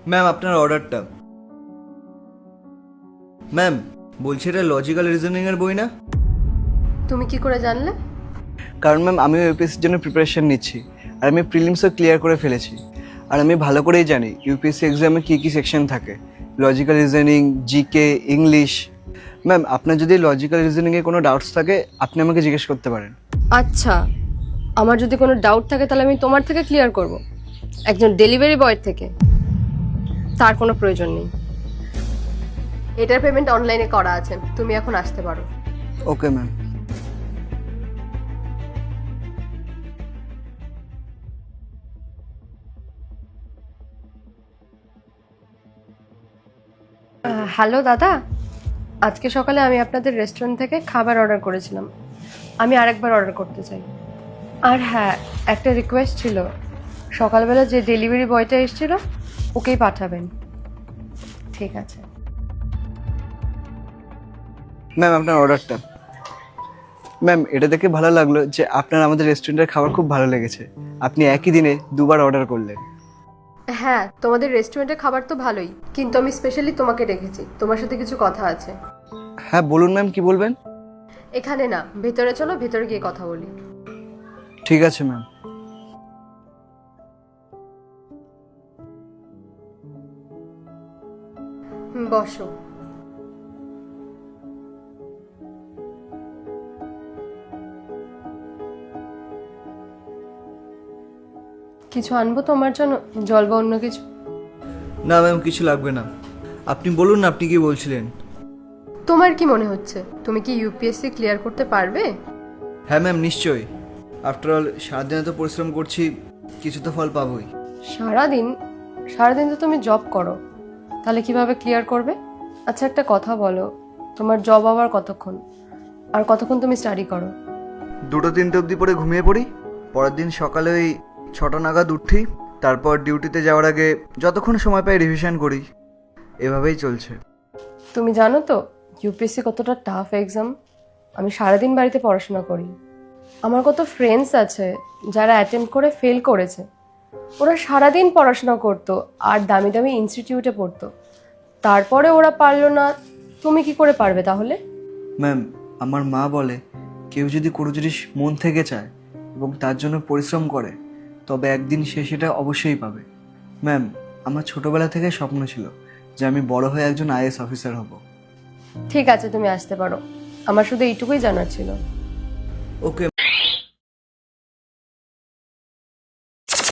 Ma'am আপনার অর্ডারটা। Ma'am বলছি এটা লজিক্যাল রিজনিংয়ের বই না? তুমি কি করে জানলে? কারণ ম্যাম আমিও ইউপিএসসির জন্য প্রিপারেশন নিচ্ছি, আর আমি প্রিলিমসও ক্লিয়ার করে ফেলেছি। আর আমি ভালো করেই জানি ইউপিএসসি এক্সামে কী কী সেকশন থাকে, logical reasoning, GK, English. Ma'am আপনার যদি লজিক্যাল রিজনিংয়ে কোনো ডাউটস থাকে আপনি আমাকে জিজ্ঞেস করতে পারেন। আচ্ছা, আমার যদি কোনো ডাউট থাকে তাহলে আমি তোমার থেকে ক্লিয়ার করব, একজন ডেলিভারি বয়ের থেকে। তার কোনো প্রয়োজন নেই। এটার পেমেন্ট অনলাইনে করা আছে, তুমি এখন আসতে পারো। Okay ma'am. হ্যালো দাদা, আজকে সকালে আমি আপনাদের রেস্টুরেন্ট থেকে খাবার অর্ডার করেছিলাম। আমি আরেকবার অর্ডার করতে চাই। আর হ্যাঁ, একটা রিকোয়েস্ট ছিল, সকালবেলা যে ডেলিভারি বয়টা এসেছিল ওকেই পাঠাবেন। ঠিক আছে। ম্যাম আপনার অর্ডারটা। ম্যাম এটা দেখে ভালো লাগলো যে আপনার আমাদের রেস্টুরেন্টের খাবার খুব ভালো লেগেছে। আপনি একই দিনে দুবার অর্ডার করলেন। হ্যাঁ, তোমাদের রেস্টুরেন্টের খাবার তো ভালোই, কিন্তু আমি স্পেশালি তোমাকে রেখেছি, তোমার সাথে কিছু কথা আছে। হ্যাঁ বলুন ম্যাম, কি বলবেন? এখানে না, ভেতরে চলো, ভেতরে গিয়ে কথা বলি। ঠিক আছে ম্যাম। বসো। কিছু আনবো তোমার জন্য, জল বা অন্য কিছু? না ম্যাম কিছু লাগবে না, আপনি বলুন না আপনি কি বলছিলেন। তোমার কি মনে হচ্ছে তুমি কি ইউপিএসসি ক্লিয়ার করতে পারবে? হ্যাঁ ম্যাম নিশ্চয়ই, আফটার অল সারাদিনে তো পরিশ্রম করছি, কিছু তো ফল পাবোই। সারাদিন? সারাদিন তো তুমি জব করো, তাহলে কিভাবে ক্লিয়ার করবে? আচ্ছা একটা কথা বলো, তোমার জব আবার কতক্ষণ, আর কতক্ষণ তুমি স্টাডি করো? 2-3টে অবধি পরে ঘুমিয়ে পড়ি, পরের দিন সকালে ওই 6টা নাগাদ উঠি, তারপর ডিউটিতে যাওয়ার আগে যতক্ষণ সময় পাই রিভিশন করি, এভাবেই চলছে। তুমি জানো তো ইউপিএসসি কতটা টাফ এক্সাম? আমি সারাদিন বাড়িতে পড়াশোনা করি। আমার কত ফ্রেন্ডস আছে যারা অ্যাটেম্প করে ফেল করেছে। ওরা সারাদিন পড়াশোনা করতো আর দামি দামি ইনস্টিটিউটে পড়তো, তারপরে ওরা পারলো না। তুমি কি করে পারবে তাহলে? ম্যাম আমার মা বলে কেউ যদি কোনো জিনিস মন থেকে চায় এবং তার জন্য পরিশ্রম করে তবে একদিন সে সেটা অবশ্যই পাবে। ম্যাম আমার ছোটবেলা থেকে স্বপ্ন ছিল যে আমি বড় হয়ে একজন আইএএস অফিসার হব। ঠিক আছে, তুমি আসতে পারো, আমার শুধু এইটুকুই জানার ছিল। ওকে